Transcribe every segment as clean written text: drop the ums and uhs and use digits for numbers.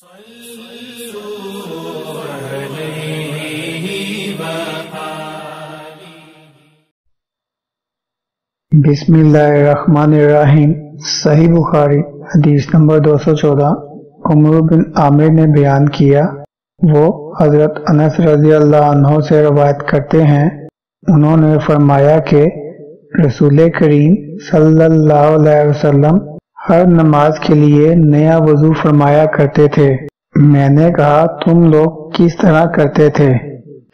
बिस्मिल्लाहिर्रहमानिर्रहीम। सही बुखारी हदीस नंबर 214। उमर बिन आमिर ने बयान किया, वो हजरत अनस रज़ियल्लाहु अन्हु से रवायत करते हैं, उन्होंने फरमाया कि रसूल करीम सल्लल्लाहु अलैहि वसल्लम हर नमाज के लिए नया वजू फरमाया करते थे। मैंने कहा, तुम लोग किस तरह करते थे?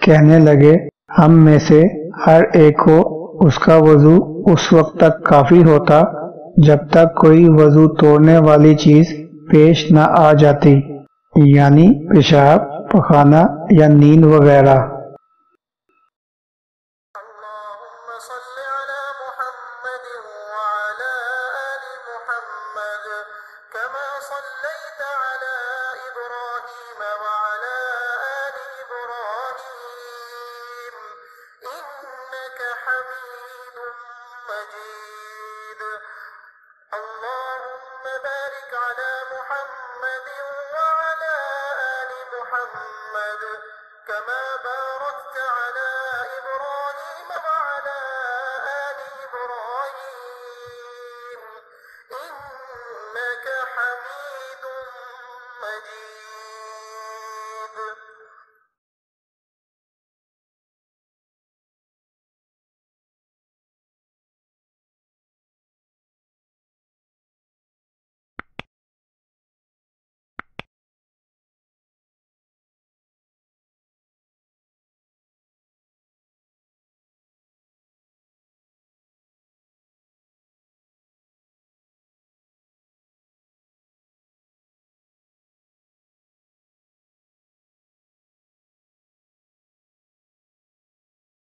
कहने लगे, हम में से हर एक को उसका वजू उस वक्त तक काफी होता जब तक कोई वजू तोड़ने वाली चीज पेश न आ जाती, यानी पेशाब, पखाना या नींद वगैरह।